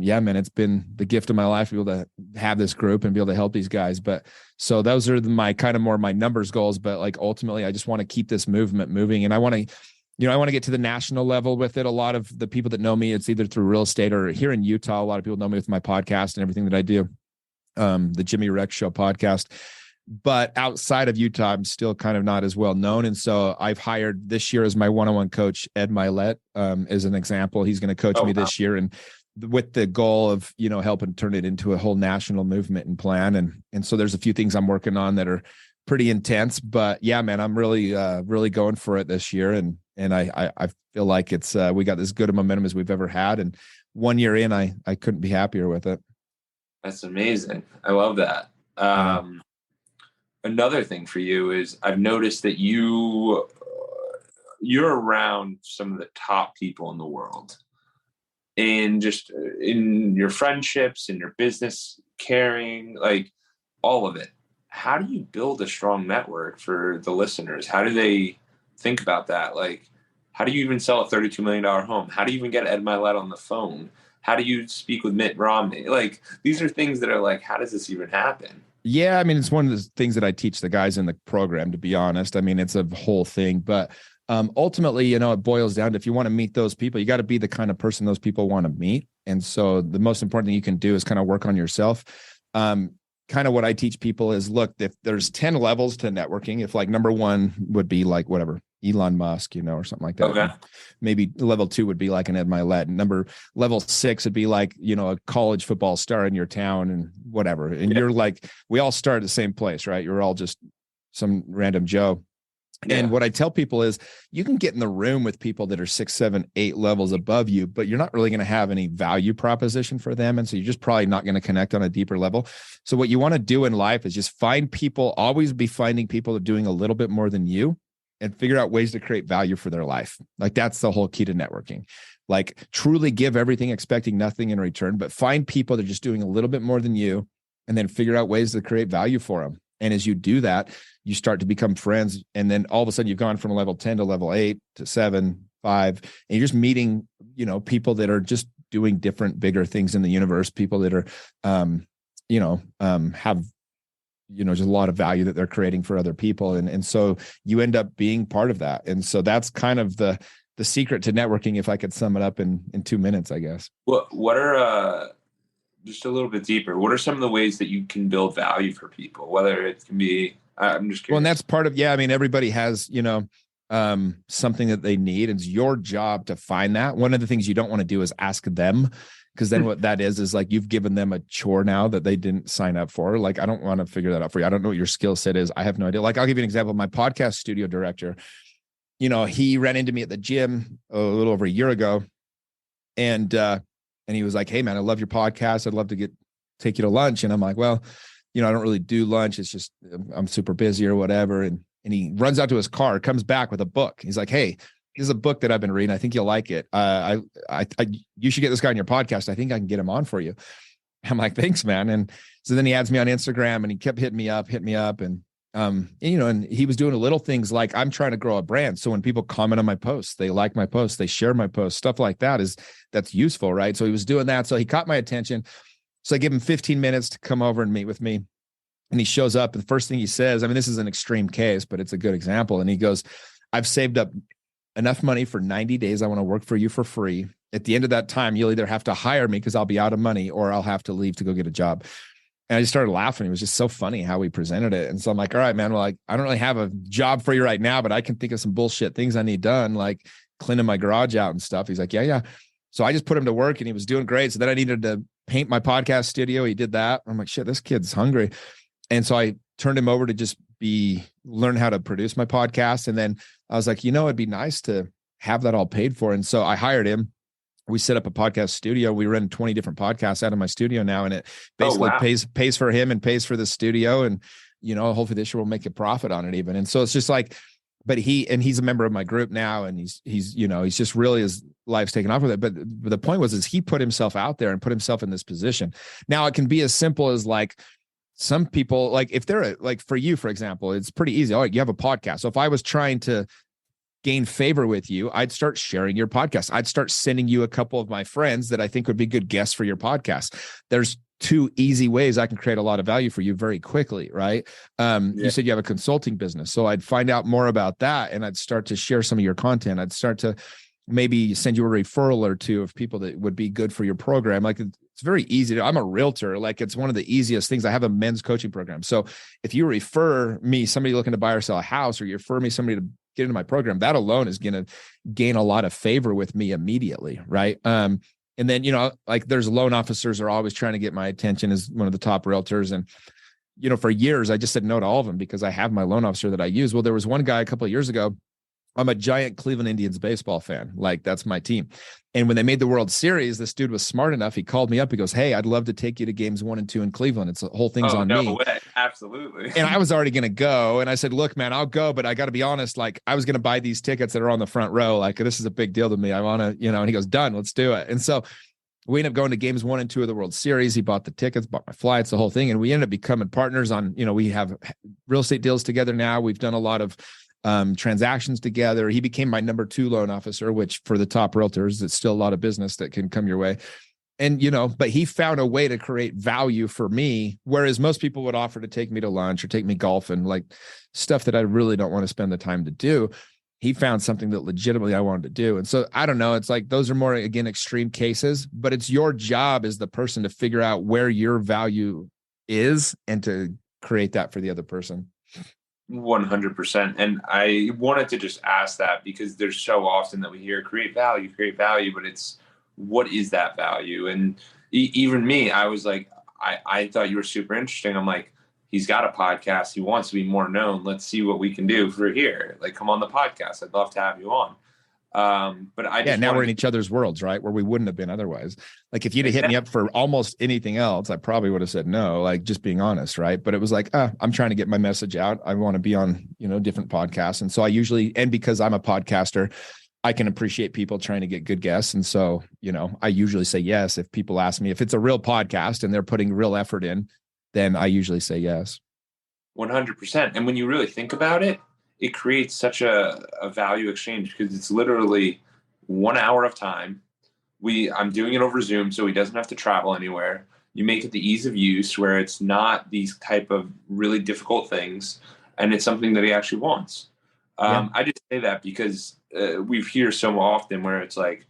yeah, man, it's been the gift of my life to be able to have this group and be able to help these guys. But so those are my kind of more my numbers goals, but like ultimately I just want to keep this movement moving. And I want to, I want to get to the national level with it. A lot of the people that know me, it's either through real estate or here in Utah. A lot of people know me with my podcast and everything that I do. The Jimmy Rex Show podcast. But outside of Utah, I'm still kind of not as well known. And so I've hired this year as my one-on-one coach, Ed Milet, as an example. He's going to coach me this year. And with the goal of, helping turn it into a whole national movement and plan. And so there's a few things I'm working on that are pretty intense, but yeah, man, I'm really, really going for it this year. And I feel like it's, we got as good a momentum as we've ever had. And 1 year in, I couldn't be happier with it. That's amazing. I love that. Another thing for you is I've noticed that you're around some of the top people in the world, and just in your friendships, in your business, caring, like all of it. How do you build a strong network for the listeners? How do they think about that? Like, how do you even sell a $32 million home? How do you even get Ed Milet on the phone? How do you speak with Mitt Romney? Like, these are things that are like, how does this even happen? Yeah, I mean, it's one of the things that I teach the guys in the program, to be honest. I mean, it's a whole thing, but ultimately, it boils down to, if you want to meet those people, you got to be the kind of person those people want to meet. And so the most important thing you can do is kind of work on yourself. Kind of what I teach people is, look, if there's 10 levels to networking, if like number one would be like whatever, Elon Musk, or something like that. Okay. Maybe level 2 would be like an Ed Milet. Level 6 would be like, a college football star in your town and whatever. And you're like, we all start at the same place, right? You're all just some random Joe. Yeah. And what I tell people is, you can get in the room with people that are 6, 7, 8 levels above you, but you're not really going to have any value proposition for them. And so you're just probably not going to connect on a deeper level. So what you want to do in life is just find people, always be finding people that are doing a little bit more than you, and figure out ways to create value for their life. Like, that's the whole key to networking. Like, truly give everything, expecting nothing in return, but find people that are just doing a little bit more than you, and then figure out ways to create value for them. And as you do that, you start to become friends. And then all of a sudden you've gone from level 10 to level 8 to 7, 5, and you're just meeting, people that are just doing different, bigger things in the universe, people that are, have, just a lot of value that they're creating for other people. And so you end up being part of that. And so that's kind of the secret to networking, if I could sum it up in 2 minutes, I guess. What are, just a little bit deeper, what are some of the ways that you can build value for people? Whether it can be, I'm just curious. Well, and that's part of, everybody has, something that they need. It's your job to find that. One of the things you don't want to do is ask them, because then what that is like, you've given them a chore now that they didn't sign up for. Like, I don't want to figure that out for you. I don't know what your skill set is. I have no idea. Like, I'll give you an example. My podcast studio director, he ran into me at the gym a little over a year ago. And he was like, "Hey man, I love your podcast. I'd love to take you to lunch." And I'm like, "Well, I don't really do lunch. It's just, I'm super busy or whatever." And he runs out to his car, comes back with a book. He's like, "Hey, this is a book that I've been reading. I think you'll like it. You should get this guy on your podcast. I think I can get him on for you." I'm like, "Thanks, man." And so then he adds me on Instagram, and he kept hitting me up. And he was doing little things like, I'm trying to grow a brand. So when people comment on my posts, they like my posts, they share my posts, stuff like that that's useful, right? So he was doing that. So he caught my attention. So I give him 15 minutes to come over and meet with me. And he shows up. And the first thing he says, I mean, this is an extreme case, but it's a good example. And he goes, "I've saved up enough money for 90 days. I want to work for you for free. At the end of that time, you'll either have to hire me because I'll be out of money, or I'll have to leave to go get a job." And I just started laughing. It was just so funny how we presented it. And so I'm like, "All right, man, well, I don't really have a job for you right now, but I can think of some bullshit things I need done, like cleaning my garage out and stuff." He's like, yeah. So I just put him to work, and he was doing great. So then I needed to paint my podcast studio. He did that. I'm like, shit, this kid's hungry. And so I turned him over to just learn how to produce my podcast. And then I was like, it'd be nice to have that all paid for. And so I hired him. We set up a podcast studio. We run 20 different podcasts out of my studio now. And it basically pays for him and pays for the studio. And, hopefully this year we'll make a profit on it even. And so it's just like, but he's a member of my group now. And he's just really, his life's taken off with it. But the point is he put himself out there and put himself in this position. Now it can be as simple as like, some people, like if they're like, for you, for example, it's pretty easy. Oh, you have a podcast. So if I was trying to gain favor with you, I'd start sharing your podcast. I'd start sending you a couple of my friends that I think would be good guests for your podcast. There's two easy ways I can create a lot of value for you very quickly, right? You said you have a consulting business. So I'd find out more about that and I'd start to share some of your content. I'd start to maybe send you a referral or two of people that would be good for your program. Like it's very easy. I'm a realtor. Like it's one of the easiest things. I have a men's coaching program. So if you refer me somebody looking to buy or sell a house, or you refer me somebody to get into my program, that alone is going to gain a lot of favor with me immediately. Right. And then, like there's loan officers are always trying to get my attention as one of the top realtors. And, for years, I just said no to all of them because I have my loan officer that I use. Well, there was one guy a couple of years ago. I'm a giant Cleveland Indians baseball fan. Like that's my team. And when they made the World Series, this dude was smart enough. He called me up. He goes, "Hey, I'd love to take you to games 1 and 2 in Cleveland. It's the whole thing's on me." No way. Absolutely. And I was already going to go. And I said, "Look, man, I'll go, but I got to be honest. Like I was going to buy these tickets that are on the front row. Like this is a big deal to me. I want to, and he goes, "Done, let's do it." And so we ended up going to games 1 and 2 of the World Series. He bought the tickets, bought my flights, the whole thing. And we ended up becoming partners on, we have real estate deals together now. We've done a lot of transactions together. He became my number 2 loan officer, which for the top realtors, it's still a lot of business that can come your way. And, but he found a way to create value for me, whereas most people would offer to take me to lunch or take me golfing, like stuff that I really don't want to spend the time to do. He found something that legitimately I wanted to do. And so I don't know, it's like, those are more, again, extreme cases, but it's your job as the person to figure out where your value is and to create that for the other person. 100%. And I wanted to just ask that because there's so often that we hear create value, but it's what is that value? And even me, I was like, I thought you were super interesting. I'm like, he's got a podcast. He wants to be more known. Let's see what we can do for here. Like, come on the podcast. I'd love to have you on. But now we're in each other's worlds, right? Where we wouldn't have been otherwise. Like if you'd have hit me up for almost anything else, I probably would have said no, like just being honest. Right. But it was like, I'm trying to get my message out. I want to be on, different podcasts. And so I usually, and because I'm a podcaster, I can appreciate people trying to get good guests. And so, I usually say yes. If people ask me if it's a real podcast and they're putting real effort in, then I usually say yes. 100%. And when you really think about it, it creates such a value exchange because it's literally 1 hour of time. I'm doing it over Zoom, so he doesn't have to travel anywhere. You make it the ease of use where it's not these type of really difficult things, and it's something that he actually wants. I just say that because we hear so often where it's like,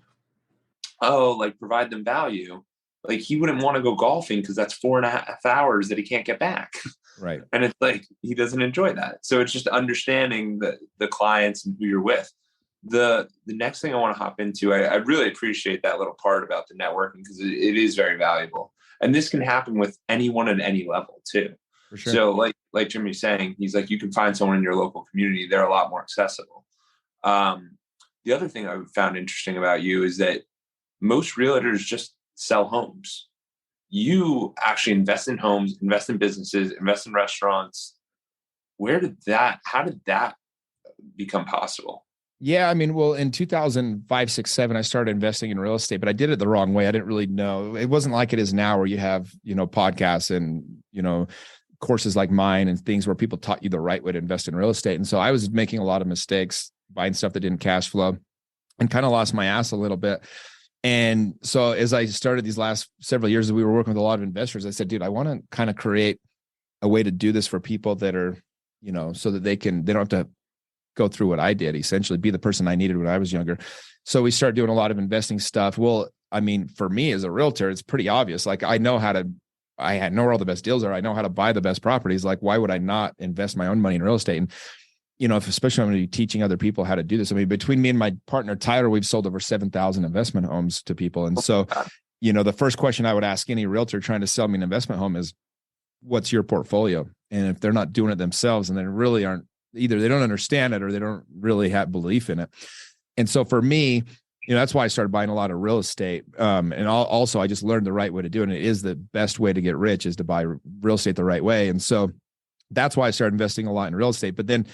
provide them value. Like he wouldn't want to go golfing because that's 4.5 hours that he can't get back. Right. And it's like, he doesn't enjoy that. So it's just understanding the clients and who you're with. The next thing I want to hop into, I really appreciate that little part about the networking because it is very valuable. And this can happen with anyone at any level too. For sure. So like Jimmy's saying, he's like, you can find someone in your local community. They're a lot more accessible. The other thing I found interesting about you is that most realtors just sell homes. You actually invest in homes, invest in businesses, invest in restaurants. How did that become possible? Yeah. I mean, well, in 2005, 6, 7, I started investing in real estate, but I did it the wrong way. I didn't really know. It wasn't like it is now where you have, podcasts and, courses like mine and things where people taught you the right way to invest in real estate. And so I was making a lot of mistakes, buying stuff that didn't cash flow and kind of lost my ass a little bit. And so as I started these last several years, we were working with a lot of investors. I said, dude, I want to kind of create a way to do this for people that are, so that they don't have to go through what I did, essentially be the person I needed when I was younger. So we started doing a lot of investing stuff. Well, I mean, for me as a realtor, it's pretty obvious. Like I know where all the best deals are. I know how to buy the best properties. Like, why would I not invest my own money in real estate? And, especially I'm going to be teaching other people how to do this. I mean, between me and my partner, Tyler, we've sold over 7,000 investment homes to people. And so, the first question I would ask any realtor trying to sell me an investment home is, what's your portfolio? And if they're not doing it themselves and they really aren't, either they don't understand it or they don't really have belief in it. And so for me, that's why I started buying a lot of real estate. And also I just learned the right way to do it. And it is the best way to get rich is to buy real estate the right way. And so that's why I started investing a lot in real estate. But then,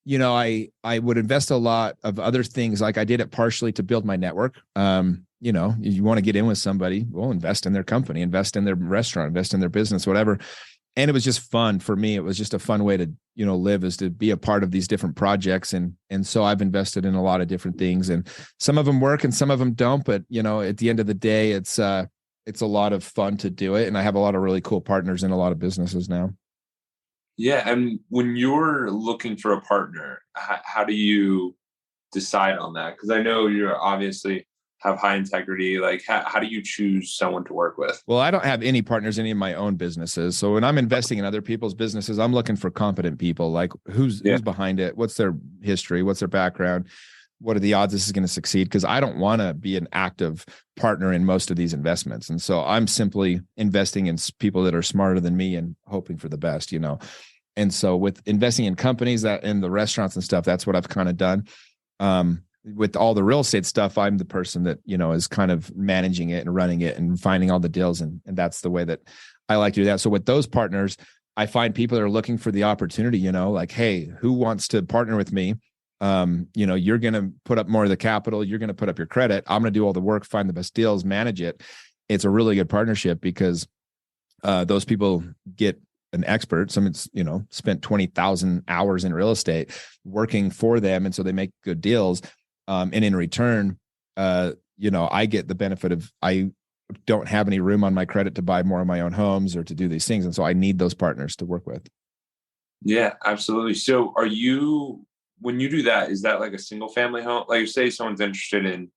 I would invest a lot of other things. Like I did it partially to build my network. You want to get in with somebody, well, invest in their company, invest in their restaurant, invest in their business, whatever. And it was just fun for me. It was just a fun way to, live, is to be a part of these different projects. And so I've invested in a lot of different things, and some of them work and some of them don't. But, at the end of the day, it's a lot of fun to do it. And I have a lot of really cool partners in a lot of businesses now. Yeah. And when you're looking for a partner, how do you decide on that? Because I know you're obviously have high integrity. Like, how do you choose someone to work with? Well, I don't have any partners in any of my own businesses. So when I'm investing in other people's businesses, I'm looking for competent people. Like who's behind it? What's their history? What's their background? What are the odds this is going to succeed? Because I don't want to be an active partner in most of these investments. And so I'm simply investing in people that are smarter than me and hoping for the best, And so with investing in companies that in the restaurants and stuff, that's what I've kind of done. With all the real estate stuff, I'm the person that, is kind of managing it and running it and finding all the deals. And that's the way that I like to do that. So with those partners, I find people that are looking for the opportunity, like, hey, who wants to partner with me? You're going to put up more of the capital. You're going to put up your credit. I'm going to do all the work, find the best deals, manage it. It's a really good partnership because those people get an expert. Someone's, spent 20,000 hours in real estate working for them. And so they make good deals. And in return, I get the benefit of, I don't have any room on my credit to buy more of my own homes or to do these things. And so I need those partners to work with. Yeah, absolutely. So when you do that, is that like a single family home? Like, say someone's interested in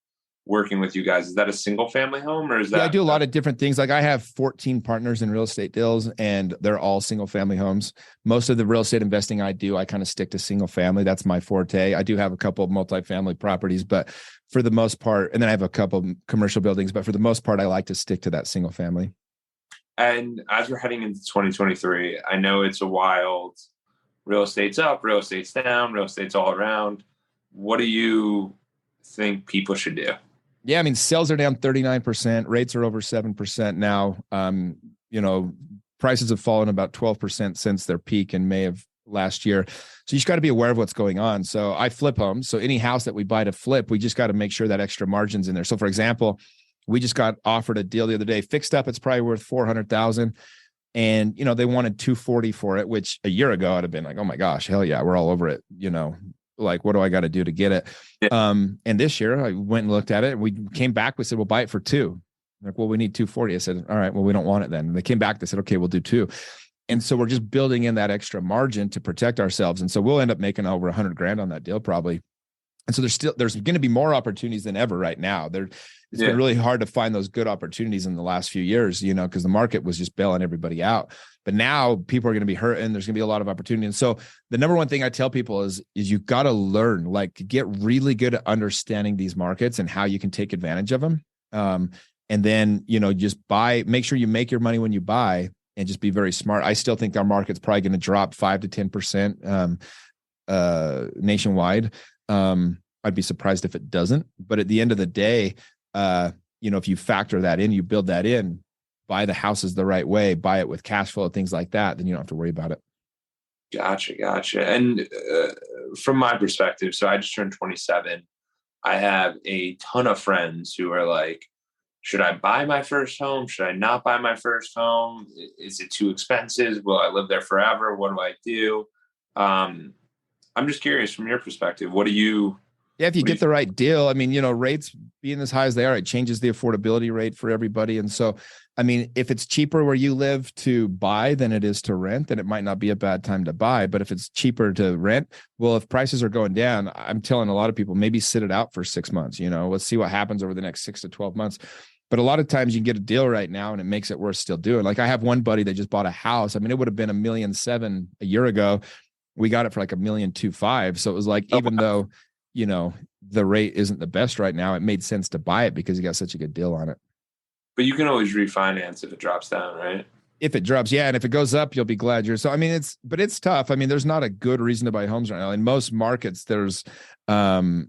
working with you guys, is that a single family home, or is that? Yeah, I do a lot of different things. Like I have 14 partners in real estate deals, and they're all single family homes. Most of the real estate investing I do, I kind of stick to single family. That's my forte. I do have a couple of multifamily properties, but for the most part, and then I have a couple of commercial buildings, but for the most part, I like to stick to that single family. And as we're heading into 2023, I know it's a wild, real estate's up, real estate's down, real estate's all around. What do you think people should do? Yeah, I mean, sales are down 39%. Rates are over 7% now. Prices have fallen about 12% since their peak in May of last year. So you just got to be aware of what's going on. So I flip homes. So any house that we buy to flip, we just got to make sure that extra margin's in there. So for example, we just got offered a deal the other day, fixed up. It's probably worth 400,000. And, they wanted 240 for it, which a year ago I'd have been like, oh my gosh, hell yeah, we're all over it. Like, what do I got to do to get it? Yeah. And this year I went and looked at it. We came back. We said, we'll buy it for 2. Like, well, we need 240. I said, all right, well, we don't want it then. And they came back. They said, okay, we'll do 2. And so we're just building in that extra margin to protect ourselves. And so we'll end up making over 100 grand on that deal probably. And so there's going to be more opportunities than ever right now. It's been really hard to find those good opportunities in the last few years, because the market was just bailing everybody out. But now people are going to be hurting. There's going to be a lot of opportunity. And so the number one thing I tell people is you've got to learn, like, get really good at understanding these markets and how you can take advantage of them. And then, just make sure you make your money when you buy and just be very smart. I still think our market's probably going to drop 5 to 10% nationwide. I'd be surprised if it doesn't. But at the end of the day, if you factor that in, you build that in, buy the houses the right way, buy it with cash flow, things like that, then you don't have to worry about it. Gotcha. And from my perspective, so I just turned 27. I have a ton of friends who are like, should I buy my first home? Should I not buy my first home? Is it too expensive? Will I live there forever? What do I do? I'm just curious from your perspective. What do you? Yeah, if you get the right deal, I mean, rates being as high as they are, it changes the affordability rate for everybody. And so, I mean, if it's cheaper where you live to buy than it is to rent, then it might not be a bad time to buy. But if it's cheaper to rent, well, if prices are going down, I'm telling a lot of people, maybe sit it out for 6 months, let's see what happens over the next 6 to 12 months. But a lot of times you can get a deal right now and it makes it worth still doing. Like I have one buddy that just bought a house. I mean, it would have been $1.7 million a year ago. We got it for like $1.25 million. So it was like, even though, the rate isn't the best right now, it made sense to buy it because you got such a good deal on it. But you can always refinance if it drops down, right? If it drops, yeah. And if it goes up, you'll be glad so, I mean, it's tough. I mean, there's not a good reason to buy homes right now. In most markets, there's, either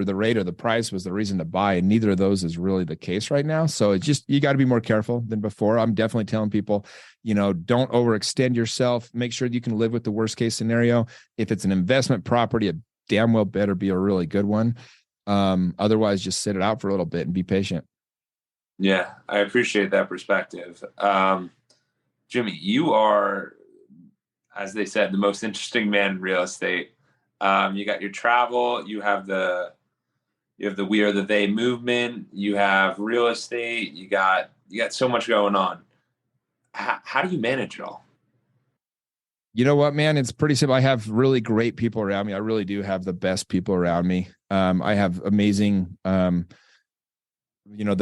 the rate or the price was the reason to buy. And neither of those is really the case right now. So it's just, you got to be more careful than before. I'm definitely telling people, don't overextend yourself. Make sure you can live with the worst case scenario. If it's an investment property, it damn well better be a really good one. Otherwise just sit it out for a little bit and be patient. Yeah, I appreciate that perspective. Jimmy, you are, as they said, the most interesting man in real estate. You got your travel, you have the we are the they movement, you have real estate, you got so much going on. How do you manage it all? You know what, man? It's pretty simple. I have really great people around me. I really do have the best people around me. I have amazing, the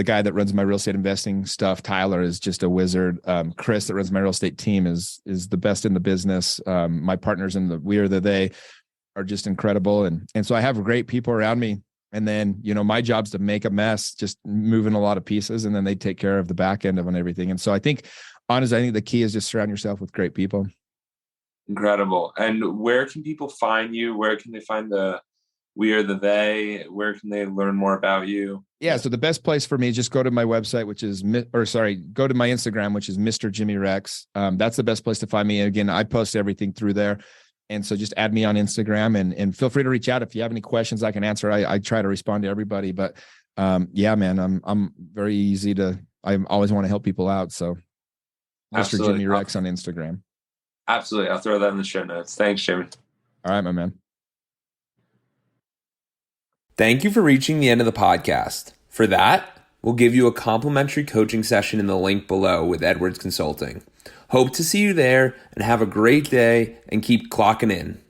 guy that runs my real estate investing stuff, Tyler, is just a wizard. Chris, that runs my real estate team, is the best in the business. My partners in the we are the they are just incredible. And so I have great people around me. And then, my job's to make a mess, just moving a lot of pieces, and then they take care of the back end of and everything. And so honestly, I think the key is just surround yourself with great people. Incredible. And where can people find you? Where can they find the we are the they? Where can they learn more about you? Yeah. So the best place for me is just go to my website, go to my Instagram, which is Mr. Jimmy Rex. That's the best place to find me. And again, I post everything through there. And so just add me on Instagram and feel free to reach out if you have any questions I can answer. I try to respond to everybody, but yeah, man, I'm very easy I always want to help people out. So Mr. Jimmy Rex on Instagram. Absolutely. I'll throw that in the show notes. Thanks, Jimmy. All right, my man. Thank you for reaching the end of the podcast. For that, we'll give you a complimentary coaching session in the link below with Edwards Consulting. Hope to see you there and have a great day and keep clocking in.